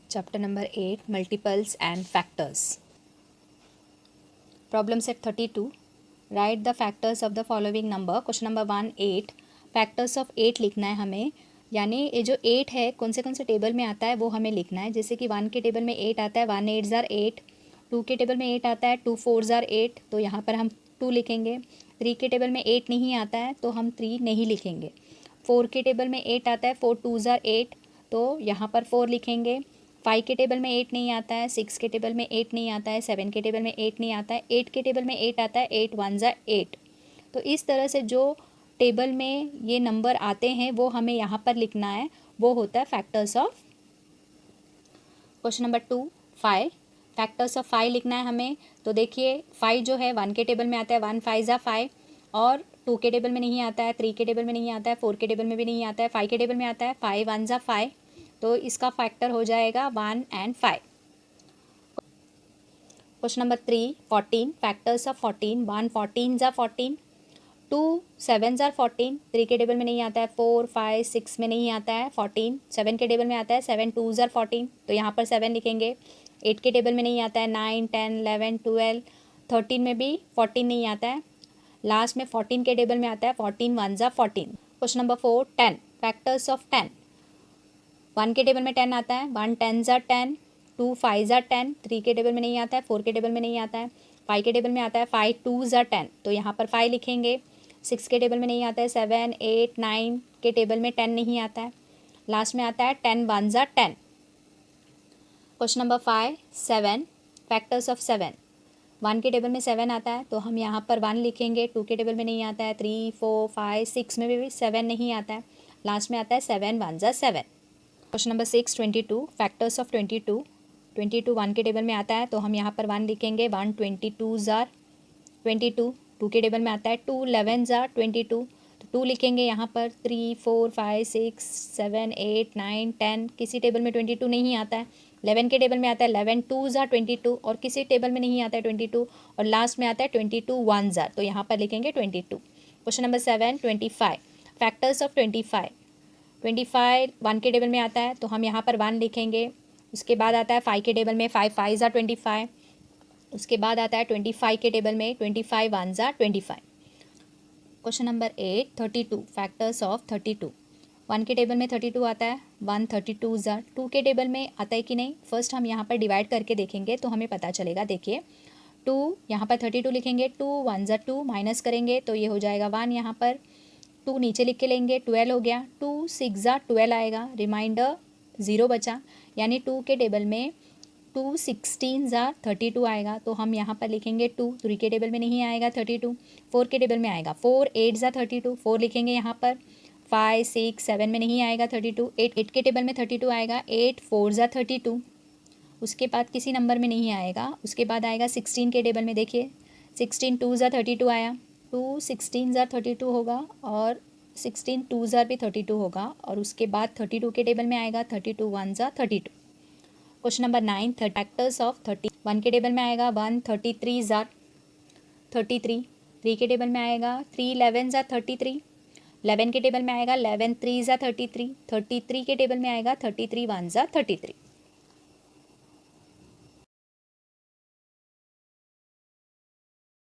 Chapter number 8, Multiples and Factors. Problem set 32. Write the factors of the following number. Question number 1, 8. Factors of 8 लिखना है हमें, यानी ये जो 8 है कौन से टेबल में आता है वो हमें लिखना है. जैसे कि 1 के टेबल में 8 आता है, 1 8 ज़ार 8. 2 के टेबल में 8 आता है, 2 4 ज़ार 8, तो यहाँ पर हम 2 लिखेंगे. 3 के टेबल में 8 नहीं आता है तो हम 3 नहीं लिखेंगे. 4 के टेबल में 8 आता है, 4 2 ज़ार 8, तो यहाँ पर 4 लिखेंगे. 5 के टेबल में 8 नहीं आता है, 6 के टेबल में 8 नहीं आता है, 7 के टेबल में 8 नहीं आता है, 8 के टेबल में 8 आता है, 8 1 ज़ा 8. तो इस तरह से जो टेबल में ये नंबर आते हैं वो हमें यहाँ पर लिखना है, वो होता है factors of. Question number 2, 5. Factors of 5 लिखना है हमें. तो देखिए 5 जो है 1 के टेबल में आता है, 1 5 ज़ा 5, और 2 के टेबल में नहीं आता है, 3 के टेबल में नहीं आता है, 4 के टेबल में भी नहीं आता है, 5 के टेबल में आता है, 5 1 ज़ा 5, तो इसका फैक्टर हो जाएगा 1 and 5. Question number 3, 14. Factors of 14. 1 14 ज़ा 14, 2 7 ज़ा 14, 3 के टेबल में नहीं आता है, 4 5 6 में नहीं आता है, 14 7 के टेबल में आता है, 7 2 ज़ा 14, तो यहाँ पर 7 लिखेंगे. 8 के टेबल में नहीं आता है, 9 10 11 12, 13 में भी 14 नहीं आता है. लास्ट में 14 के टेबल में आता है, 14 1 ज़ा 14. Question number 4, 10. Factors of 10. 1 के टेबल में 10 आता है, 1 10 ज़ा 10, 2 5 ज़ा 10, 3 के टेबल में नहीं आता है, 4 के टेबल में नहीं आता है, 5 के टेबल में आता है, 5 2 ज़ा 10, तो यहाँ पर 5 लिखेंगे. 6 के टेबल में नहीं आता है, 7 8 9 के टेबल में 10 नहीं आता है. लास्ट में आता है 10 1 ज़ा 10. Question number 5, 7. Factors of 7. 1 के टेबल में 7 आता है तो हम यहाँ पर 1 लिखेंगे. 2 के टेबल में नहीं आता है, 3 4 5 6 में भी 7 नहीं आता है. लास्ट में आता है 7 1 ज़ा 7. Question number 6, 22. Factors of 22. 22 1 के टेबल में आता है तो हम यहाँ पर 1 लिखेंगे. 1 22 ज़ार 22. 2 के टेबल में आता है, 2 11 ज़ार 22, तो 2 लिखेंगे यहाँ पर. 3 4 5 6 7 8 9 10, किसी टेबल में 22 नहीं आता है. 11 के टेबल में आता है, 11 2 ज़ार 22, और किसी टेबल में नहीं आता है 22, और लास्ट में आता है 22 1 ज़ार, तो यहाँ पर लिखेंगे 22. Question number 7, 25. Factors of 25. 25 1 के टेबल में आता है तो हम यहाँ पर 1 लिखेंगे. उसके बाद आता है 5 के टेबल में, 5 5 ज़ा 25. उसके बाद आता है 25 के टेबल में, 25 1 ज़ा 25. Question number 8, 32. Factors of 32. 1 के टेबल में 32 आता है, 1 32 ज़ा. 2 के टेबल में आता है कि नहीं, फर्स्ट हम यहाँ पर डिवाइड करके देखेंगे तो हमें पता चलेगा. देखिए 2 यहाँ पर 32 लिखेंगे, 2 1 ज़ा 2, माइनस करेंगे तो ये हो जाएगा 1. यहाँ पर 2 नीचे लिख के लेंगे, 12 हो गया. 2 6 ज़ा 12 आएगा, रिमाइंडर 0 बचा, यानी 2 के टेबल में 2 16 ज़ा 32 आएगा, तो हम यहाँ पर लिखेंगे 2. 3 के टेबल में नहीं आएगा 32, 4 के टेबल में आएगा. 4 8 ज़ा 32, 4 लिखेंगे यहाँ पर. 5 6 7 में नहीं आएगा 32, 8 के टेबल में 32 आएगा, 8 4 ज़ा 32. उसके बाद किसी नंबर में नहीं आएगा. उसके बाद आएगा 16 के टेबल में. देखिए 16 2 ज़ा 32 आया, 2 16 ज़ा 32 होगा, और 16 2 ज़ा भी 32 होगा, और उसके बाद 32 के टेबल में आएगा, 32 1 ज़ा 32. Question number 9, factors of 30. 1 के टेबल में आएगा 1 33 ज़ा 33. 3 के टेबल में आएगा 3 11 ज़ा 33. 11 के टेबल में आएगा 11 3 ज़ा 33. 33 के टेबल में आएगा 33 1 ज़ा 33.